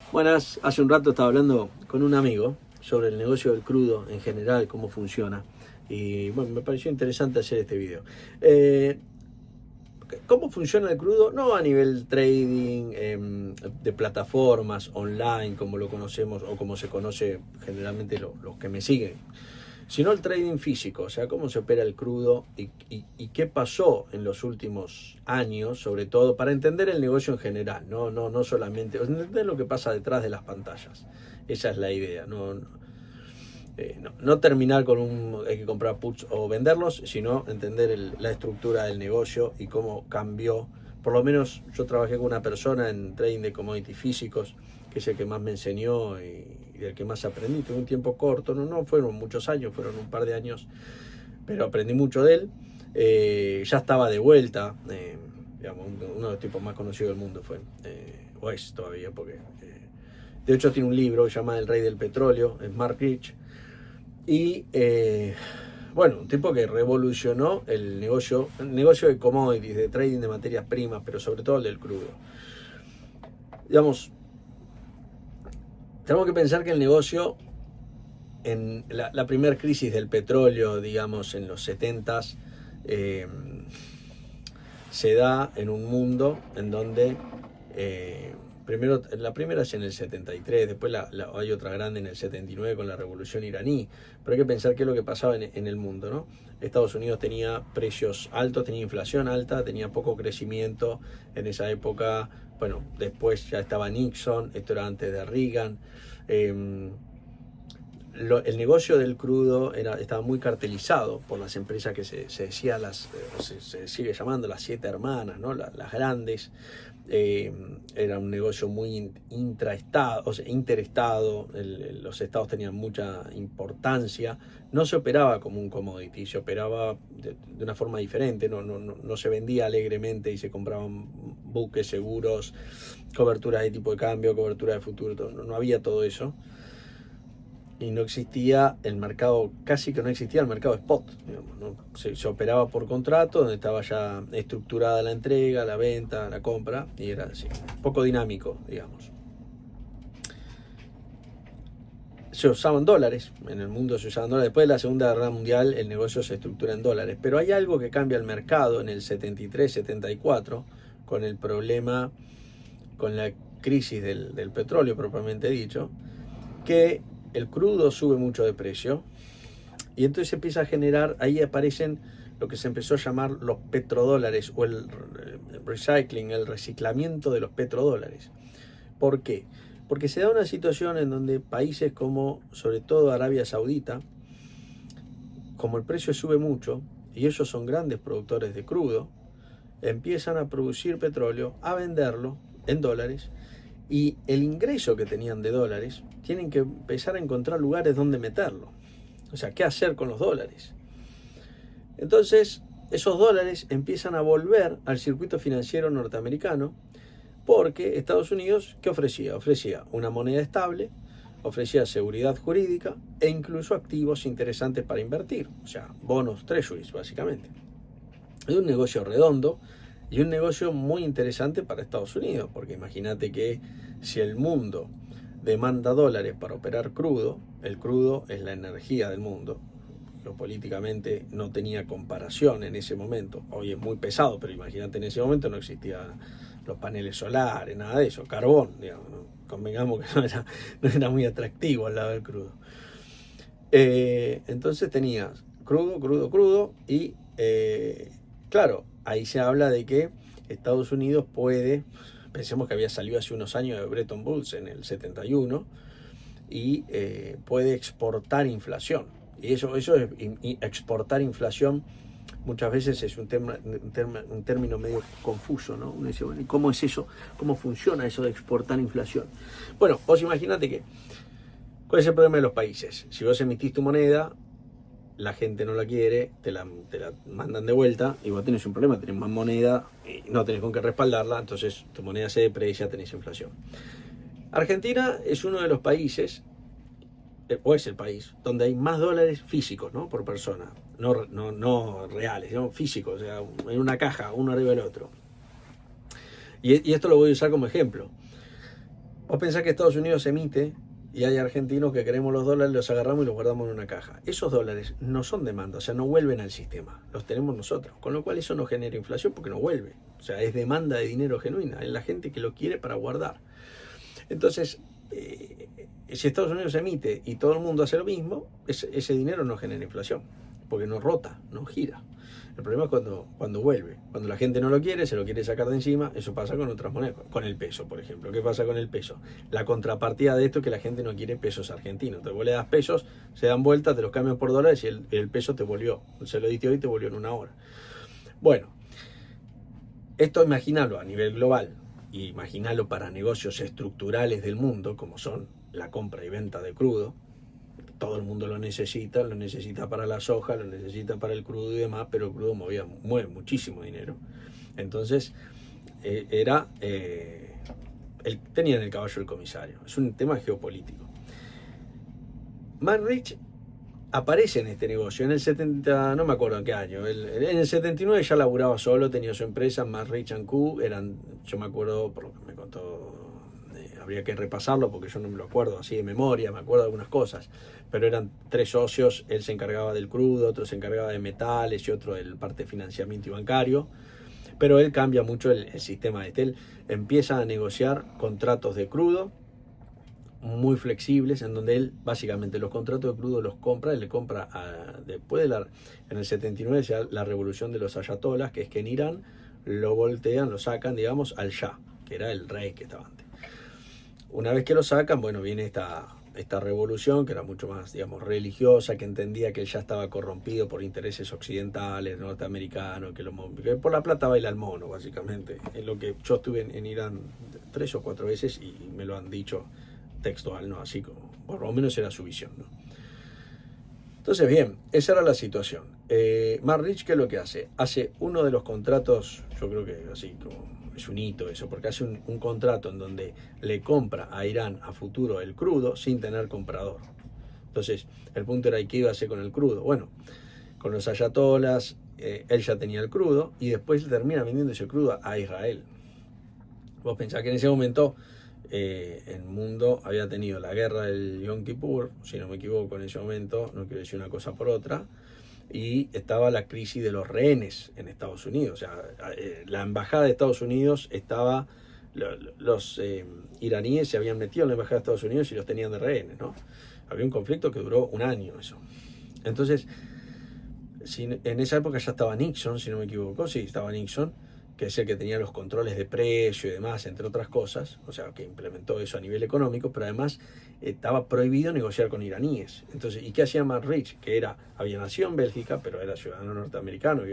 Buenas, hace un rato estaba hablando con un amigo sobre el negocio del crudo en general, cómo funciona. Y bueno, me pareció interesante hacer este video. Eh, ¿Cómo funciona el crudo? No a nivel trading, de plataformas online, como lo conocemos o como se conoce generalmente los que me siguen, sino el trading físico, o sea, cómo se opera el crudo y qué pasó en los últimos años, sobre todo para entender el negocio en general, no solamente, entender lo que pasa detrás de las pantallas. Esa es la idea, no terminar con hay que comprar puts o venderlos, sino entender la estructura del negocio y cómo cambió. Por lo menos yo trabajé con una persona en trading de commodities físicos, que es el que más me enseñó y del que más aprendí. Tuve un tiempo corto, no fueron muchos años, fueron un par de años, pero aprendí mucho de él. Ya estaba de vuelta, digamos, uno de los tipos más conocidos del mundo fue, o es todavía, porque de hecho tiene un libro que se llama El Rey del Petróleo, es Mark Rich. Y bueno, un tipo que revolucionó el negocio de commodities, de trading de materias primas, pero sobre todo el del crudo. Digamos, tenemos que pensar que el negocio, en la primera crisis del petróleo, digamos, en los 70s, se da en un mundo en donde primero, la primera es en el 73, después hay otra grande en el 79 con la revolución iraní, pero hay que pensar qué es lo que pasaba en el mundo, ¿no? Estados Unidos tenía precios altos, tenía inflación alta, tenía poco crecimiento en esa época. Bueno, después ya estaba Nixon, esto era antes de Reagan. El negocio del crudo estaba muy cartelizado por las empresas que se decía se sigue llamando las siete hermanas, ¿no? Las grandes. Era un negocio muy intraestado, o sea, interestado. Los estados tenían mucha importancia. No se operaba como un commodity, se operaba de una forma diferente. No se vendía alegremente y se compraban buques, seguros, cobertura de tipo de cambio, cobertura de futuro. No había todo eso. Y no existía el mercado, casi que no existía el mercado spot, digamos, ¿no? Se operaba por contrato, donde estaba ya estructurada la entrega, la venta, la compra, y era así, poco dinámico, digamos. Se usaban dólares, en el mundo se usaban dólares. Después de la Segunda Guerra Mundial el negocio se estructura en dólares, pero hay algo que cambia el mercado en el 73-74, con el problema, con la crisis del petróleo propiamente dicho, que el crudo sube mucho de precio y entonces se empieza a generar, ahí aparecen lo que se empezó a llamar los petrodólares o el recycling, el reciclamiento de los petrodólares. ¿Por qué? Porque se da una situación en donde países como, sobre todo Arabia Saudita, como el precio sube mucho y ellos son grandes productores de crudo, empiezan a producir petróleo, a venderlo en dólares, y el ingreso que tenían de dólares tienen que empezar a encontrar lugares donde meterlo. O sea, ¿qué hacer con los dólares? Entonces, esos dólares empiezan a volver al circuito financiero norteamericano, porque Estados Unidos, ¿qué ofrecía? Ofrecía una moneda estable, ofrecía seguridad jurídica e incluso activos interesantes para invertir, o sea, bonos treasuries básicamente. Es un negocio redondo y un negocio muy interesante para Estados Unidos, porque imagínate que si el mundo demanda dólares para operar crudo, el crudo es la energía del mundo, políticamente no tenía comparación en ese momento. Hoy es muy pesado, pero imagínate, en ese momento no existían los paneles solares, nada de eso, carbón, digamos, ¿no? Convengamos que no era muy atractivo al lado del crudo. Entonces tenías crudo y claro, ahí se habla de que Estados Unidos puede, pensemos que había salido hace unos años de Bretton Woods en el 71, y puede exportar inflación. Y eso es exportar inflación, muchas veces es un término medio confuso, ¿no? Uno dice, bueno, ¿y cómo es eso? ¿Cómo funciona eso de exportar inflación? Bueno, vos imaginate que, ¿cuál es el problema de los países? Si vos emitís tu moneda, la gente no la quiere, te la mandan de vuelta y vos tenés un problema, tenés más moneda y no tenés con qué respaldarla, entonces tu moneda se deprecia, tenés inflación. Argentina es uno de los países, o es el país, donde hay más dólares físicos, ¿no? Por persona, no reales, sino físicos, o sea, en una caja, uno arriba del otro. Y esto lo voy a usar como ejemplo. Vos pensás que Estados Unidos emite y hay argentinos que queremos los dólares, los agarramos y los guardamos en una caja. Esos dólares no son demanda, o sea, no vuelven al sistema, los tenemos nosotros, con lo cual eso no genera inflación porque no vuelve. O sea, es demanda de dinero genuina, es la gente que lo quiere para guardar. Entonces, si Estados Unidos emite y todo el mundo hace lo mismo, ese dinero no genera inflación, porque no rota, no gira. El problema es cuando vuelve, cuando la gente no lo quiere, se lo quiere sacar de encima. Eso pasa con otras monedas, con el peso, por ejemplo. ¿Qué pasa con el peso? La contrapartida de esto es que la gente no quiere pesos argentinos. Entonces vos le das pesos, se dan vuelta, te los cambian por dólares y el peso te volvió. Se lo diste hoy y te volvió en una hora. Bueno, esto imaginalo a nivel global, y imaginalo para negocios estructurales del mundo, como son la compra y venta de crudo. Todo el mundo lo necesita para la soja, lo necesita para el crudo y demás, pero el crudo mueve muchísimo dinero. Entonces, tenían el caballo del comisario. Es un tema geopolítico. Matt Rich aparece en este negocio en el 70, no me acuerdo en qué año, en el 79 ya laburaba solo, tenía su empresa, Matt Rich & Co. Yo me acuerdo, por lo que me contó, habría que repasarlo porque yo no me lo acuerdo así de memoria, me acuerdo de algunas cosas, pero eran 3 socios, él se encargaba del crudo, otro se encargaba de metales y otro del parte de financiamiento y bancario, pero él cambia mucho el sistema de él empieza a negociar contratos de crudo muy flexibles, en donde él básicamente los contratos de crudo los compra, él le compra después en el 79 ya la revolución de los ayatolas, que es que en Irán lo voltean, lo sacan, digamos, al Shah, que era el rey que estaba antes. Una vez que lo sacan, bueno, viene esta revolución que era mucho más, digamos, religiosa, que entendía que él ya estaba corrompido por intereses occidentales, norteamericanos, que por la plata baila el mono, básicamente. Es lo que yo estuve en Irán 3 o 4 veces y me lo han dicho textual, ¿no? Así como, por lo menos era su visión, ¿no? Entonces, bien, esa era la situación. Matt Rich, ¿qué es lo que hace? Hace uno de los contratos, yo creo que así como es un hito eso, porque hace un contrato en donde le compra a Irán a futuro el crudo sin tener comprador. Entonces, el punto era, ¿y qué iba a hacer con el crudo? Bueno, con los ayatolas, él ya tenía el crudo y después termina vendiendo ese crudo a Israel. Vos pensás que en ese momento el mundo había tenido la guerra del Yom Kippur, si no me equivoco en ese momento, no quiero decir una cosa por otra, y estaba la crisis de los rehenes en Estados Unidos. O sea, la embajada de Estados Unidos estaba, los iraníes se habían metido en la embajada de Estados Unidos y los tenían de rehenes, ¿no? Había un conflicto que duró un año eso. Entonces, en esa época ya estaba Nixon, si no me equivoco, sí, estaba Nixon, que es el que tenía los controles de precio y demás, entre otras cosas, o sea, que implementó eso a nivel económico, pero además estaba prohibido negociar con iraníes. Entonces, ¿y qué hacía Matt Rich? Que había nacido en Bélgica, pero era ciudadano norteamericano,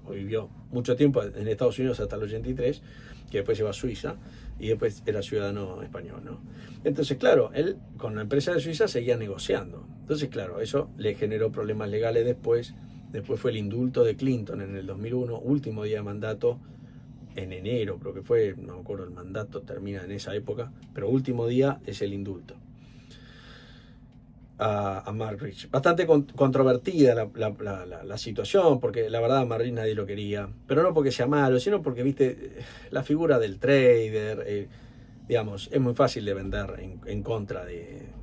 vivió mucho tiempo en Estados Unidos hasta el 83, que después se va a Suiza, y después era ciudadano español, ¿no? Entonces, claro, él con la empresa de Suiza seguía negociando. Entonces, claro, eso le generó problemas legales después. Después fue el indulto de Clinton en el 2001, último día de mandato, en enero, creo que fue, no me acuerdo, el mandato termina en esa época, pero último día es el indulto a Matt Rich. Bastante controvertida la situación, porque la verdad a Matt Rich nadie lo quería, pero no porque sea malo, sino porque, viste, la figura del trader, digamos, es muy fácil de vender en contra de...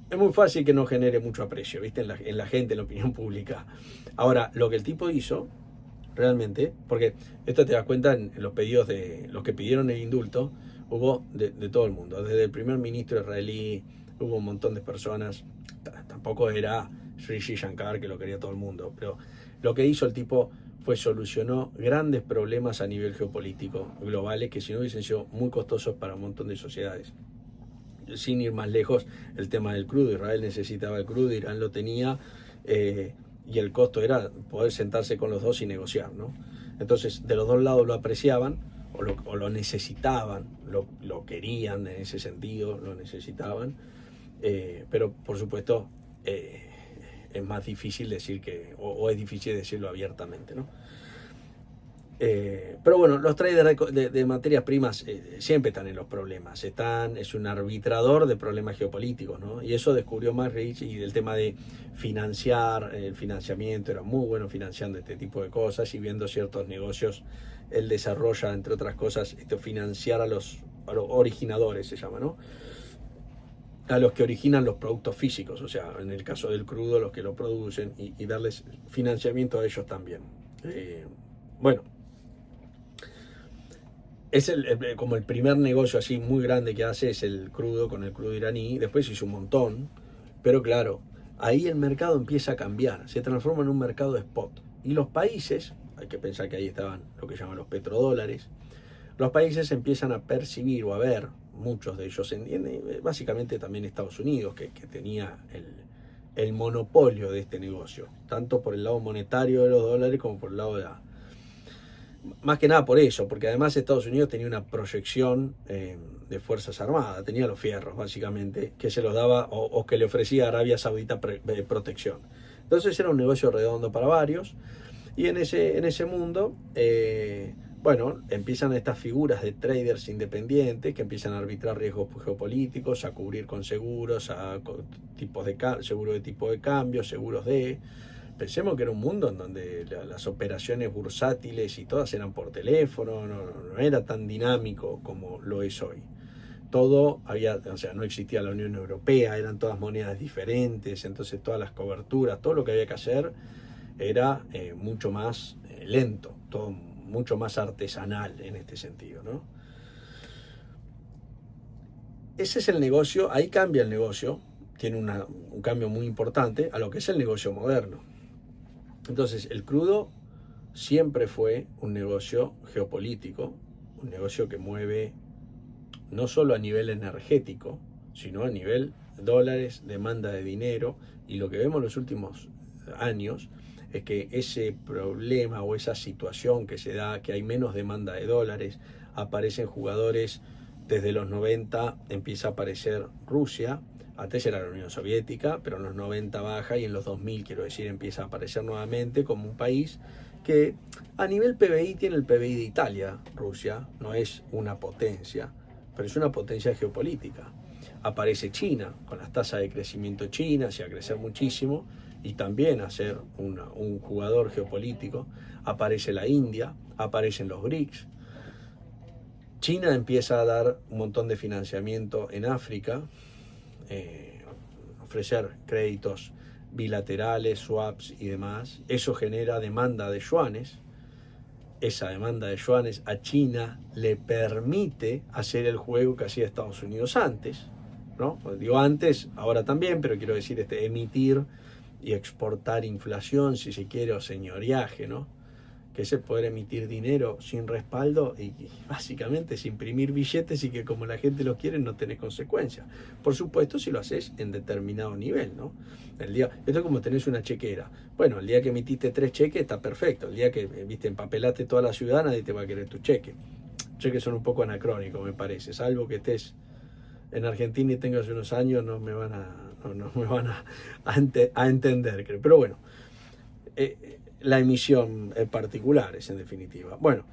Es muy fácil que no genere mucho aprecio, ¿viste? En la gente, en la opinión pública. Ahora, lo que el tipo hizo, realmente, porque esto te das cuenta en los pedidos de los que pidieron el indulto, hubo de todo el mundo. Desde el primer ministro israelí, hubo un montón de personas. Tampoco era Sri Shankar, que lo quería todo el mundo, pero lo que hizo el tipo fue solucionó grandes problemas a nivel geopolítico globales que si no hubiesen sido muy costosos para un montón de sociedades. Sin ir más lejos, el tema del crudo. Israel necesitaba el crudo, Irán lo tenía, y el costo era poder sentarse con los dos y negociar, ¿no? Entonces, de los dos lados lo apreciaban o lo necesitaban, lo querían en ese sentido, lo necesitaban, pero por supuesto es más difícil decir o es difícil decirlo abiertamente, ¿no? Pero bueno, los traders de materias primas siempre están en los problemas. Es un arbitrador de problemas geopolíticos, ¿no? Y eso descubrió Matt Rich, y el tema de financiar, el financiamiento, era muy bueno financiando este tipo de cosas y viendo ciertos negocios. Él desarrolla, entre otras cosas, financiar a los originadores se llama, ¿no? A los que originan los productos físicos, o sea, en el caso del crudo, los que lo producen, y darles financiamiento a ellos también. Bueno, es como el primer negocio así muy grande que hace es el crudo con el crudo iraní. Después hizo un montón, pero claro, ahí el mercado empieza a cambiar, se transforma en un mercado spot. Y los países, hay que pensar que ahí estaban lo que llaman los petrodólares, los países empiezan a percibir o a ver, muchos de ellos, básicamente también Estados Unidos, que tenía el monopolio de este negocio, tanto por el lado monetario de los dólares como por el lado de la... Más que nada por eso, porque además Estados Unidos tenía una proyección de Fuerzas Armadas, tenía los fierros básicamente, que se los daba o que le ofrecía a Arabia Saudita protección. Entonces era un negocio redondo para varios, y en ese mundo... bueno, empiezan estas figuras de traders independientes que empiezan a arbitrar riesgos geopolíticos, a cubrir con seguros, seguro de tipo de cambio, seguros de... Pensemos que era un mundo en donde las operaciones bursátiles y todas eran por teléfono, no era tan dinámico como lo es hoy. Todo o sea, no existía la Unión Europea, eran todas monedas diferentes, entonces todas las coberturas, todo lo que había que hacer era mucho más lento, todo mucho más artesanal en este sentido, ¿no? Ese es el negocio, ahí cambia el negocio, tiene un cambio muy importante a lo que es el negocio moderno. Entonces, el crudo siempre fue un negocio geopolítico, un negocio que mueve no solo a nivel energético, sino a nivel dólares, demanda de dinero, y lo que vemos en los últimos años es que ese problema o esa situación que se da, que hay menos demanda de dólares, aparecen jugadores desde los 90, empieza a aparecer Rusia, antes era la Unión Soviética, pero en los 90 baja y en los 2000, quiero decir, empieza a aparecer nuevamente como un país que a nivel PBI tiene el PBI de Italia. Rusia no es una potencia, pero es una potencia geopolítica. Aparece China, con las tasas de crecimiento chinas y a crecer muchísimo, y también a ser un jugador geopolítico. Aparece la India, aparecen los BRICS. China empieza a dar un montón de financiamiento en África, ofrecer créditos bilaterales, swaps y demás. Eso genera demanda de yuanes. Esa demanda de yuanes a China le permite hacer el juego que hacía Estados Unidos antes, ¿no? Digo antes, ahora también, pero quiero decir emitir y exportar inflación, si se quiere, o señoriaje, ¿no? Que es el poder emitir dinero sin respaldo y básicamente es imprimir billetes y que como la gente los quiere no tenés consecuencias. Por supuesto si lo haces en determinado nivel, ¿no? Esto es como tenés una chequera. Bueno, el día que emitiste 3 cheques está perfecto. El día que empapelaste toda la ciudad nadie te va a querer tu cheque. Cheques son un poco anacrónicos, me parece. Salvo que estés en Argentina y tengas unos años, no me van a entender, creo. Pero bueno, la emisión particular es en definitiva. Bueno,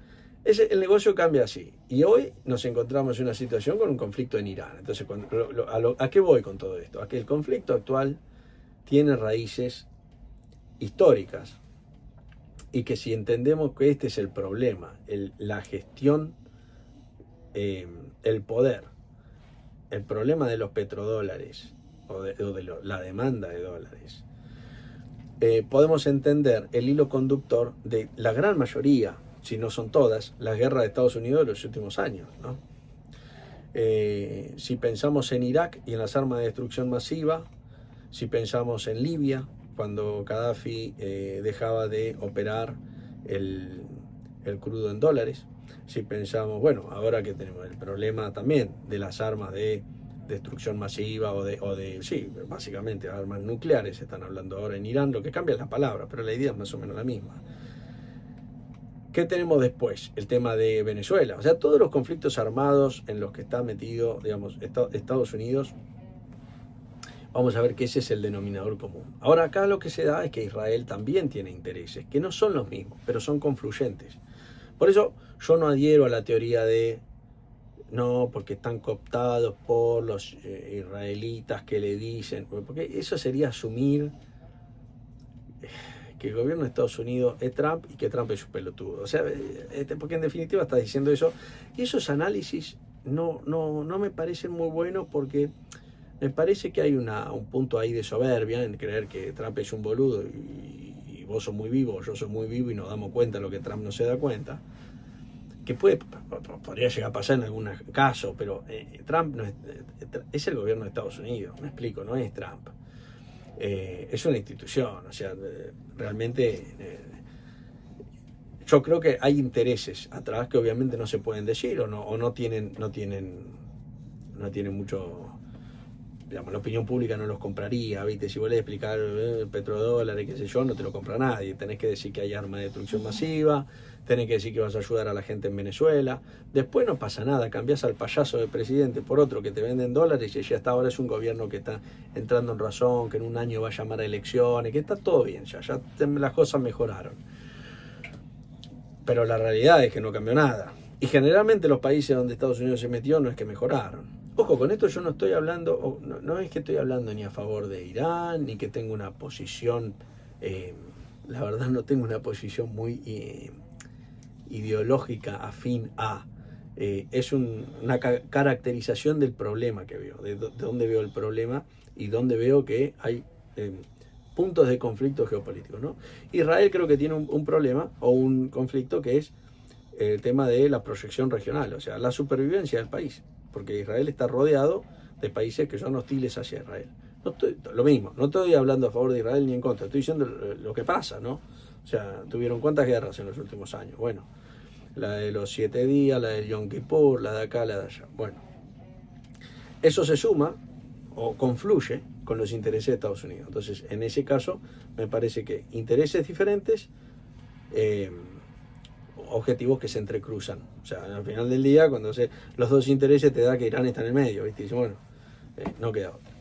el negocio cambia así. Y hoy nos encontramos en una situación con un conflicto en Irán. Entonces, ¿a qué voy con todo esto? A que el conflicto actual tiene raíces históricas. Y que si entendemos que este es el problema, la gestión, el poder, el problema de los petrodólares o de la demanda de dólares, podemos entender el hilo conductor de la gran mayoría, si no son todas, las guerras de Estados Unidos de los últimos años, ¿no? Si pensamos en Irak y en las armas de destrucción masiva, si pensamos en Libia, cuando Gaddafi dejaba de operar el crudo en dólares, si pensamos, bueno, ahora que tenemos el problema también de las armas de destrucción masiva sí, básicamente armas nucleares, están hablando ahora en Irán, lo que cambia es la palabra, pero la idea es más o menos la misma. ¿Qué tenemos después? El tema de Venezuela, o sea, todos los conflictos armados en los que está metido, digamos, Estados Unidos, vamos a ver que ese es el denominador común. Ahora acá lo que se da es que Israel también tiene intereses, que no son los mismos, pero son confluyentes. Por eso yo no adhiero a la teoría de no, porque están cooptados por los israelitas que le dicen, porque eso sería asumir que el gobierno de Estados Unidos es Trump y que Trump es un pelotudo. O sea, porque en definitiva está diciendo eso. Y esos análisis no me parecen muy buenos porque me parece que hay un punto ahí de soberbia en creer que Trump es un boludo y vos sos muy vivo, yo soy muy vivo y nos damos cuenta de lo que Trump no se da cuenta. Que podría llegar a pasar en algún caso, pero Trump no es el gobierno de Estados Unidos, me explico, no es Trump. Es una institución, o sea, realmente yo creo que hay intereses atrás que obviamente no se pueden decir o no tienen mucho, digamos, la opinión pública no los compraría, ¿viste? Si vos le explicar petrodólares, qué sé yo, no te lo compra nadie. Tenés que decir que hay armas de destrucción masiva, tenés que decir que vas a ayudar a la gente en Venezuela. Después no pasa nada, cambiás al payaso de presidente por otro que te venden dólares y ya hasta ahora es un gobierno que está entrando en razón, que en un año va a llamar a elecciones, que está todo bien, ya las cosas mejoraron. Pero la realidad es que no cambió nada. Y generalmente los países donde Estados Unidos se metió no es que mejoraron. Ojo, con esto yo no estoy hablando, no es que estoy hablando ni a favor de Irán, ni que tengo una posición, la verdad no tengo una posición muy ideológica afín a. Es una caracterización del problema que veo, de dónde veo el problema y dónde veo que hay puntos de conflicto geopolítico, ¿no? Israel creo que tiene un problema o un conflicto que es el tema de la proyección regional, o sea, la supervivencia del país, porque Israel está rodeado de países que son hostiles hacia Israel. Lo mismo, no estoy hablando a favor de Israel ni en contra, estoy diciendo lo que pasa, ¿no? O sea, tuvieron cuántas guerras en los últimos años. Bueno, la de los 7 días, la del Yom Kippur, la de acá, la de allá. Bueno, eso se suma o confluye con los intereses de Estados Unidos. Entonces, en ese caso, me parece que intereses diferentes, objetivos que se entrecruzan. O sea, al final del día, cuando los dos intereses te da que Irán está en el medio, ¿viste? Y dice, bueno, no queda otra.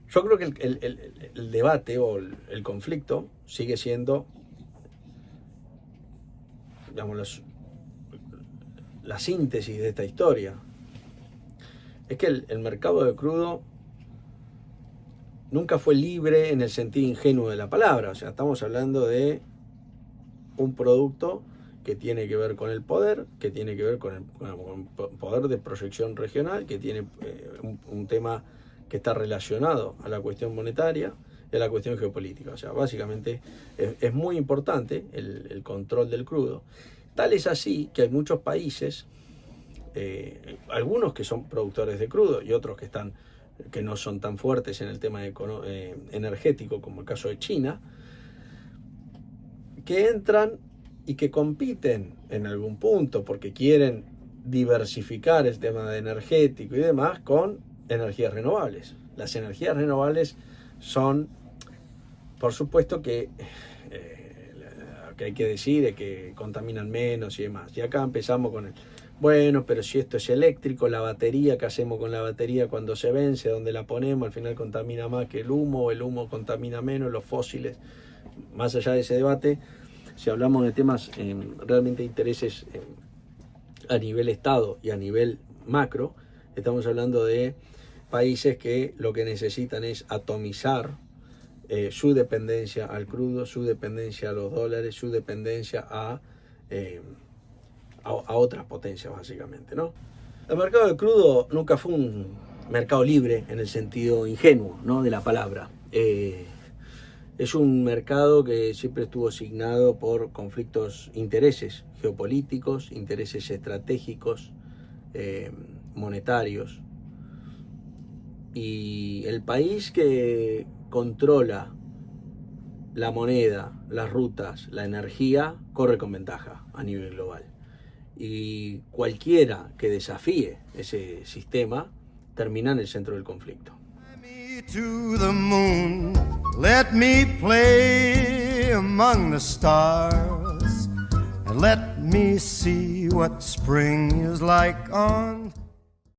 Yo creo que el debate o el conflicto sigue siendo, digamos, la síntesis de esta historia. Es que el mercado de crudo nunca fue libre en el sentido ingenuo de la palabra. O sea, estamos hablando de un producto que tiene que ver con el poder, que tiene que ver con el poder de proyección regional, que tiene un tema que está relacionado a la cuestión monetaria y a la cuestión geopolítica. O sea, básicamente es muy importante el control del crudo. Tal es así que hay muchos países, algunos que son productores de crudo y otros que no son tan fuertes en el tema energético, como el caso de China, que entran y que compiten en algún punto porque quieren diversificar el tema de energético y demás con energías renovables. Las energías renovables son, por supuesto que hay que decir es que contaminan menos y demás. Y acá empezamos con bueno, pero si esto es eléctrico, la batería, ¿qué hacemos con la batería cuando se vence? ¿Dónde la ponemos? Al final contamina más que el humo contamina menos, los fósiles. Más allá de ese debate, si hablamos de temas realmente intereses a nivel Estado y a nivel macro, estamos hablando de países que lo que necesitan es atomizar su dependencia al crudo, su dependencia a los dólares, su dependencia a otras potencias, básicamente, ¿no? El mercado del crudo nunca fue un mercado libre en el sentido ingenuo, ¿no?, de la palabra. Es un mercado que siempre estuvo asignado por conflictos, intereses geopolíticos, intereses estratégicos, monetarios. Y el país que controla la moneda, las rutas, la energía, corre con ventaja a nivel global. Y cualquiera que desafíe ese sistema termina en el centro del conflicto. To the moon, let me play among the stars, and let me see what spring is like on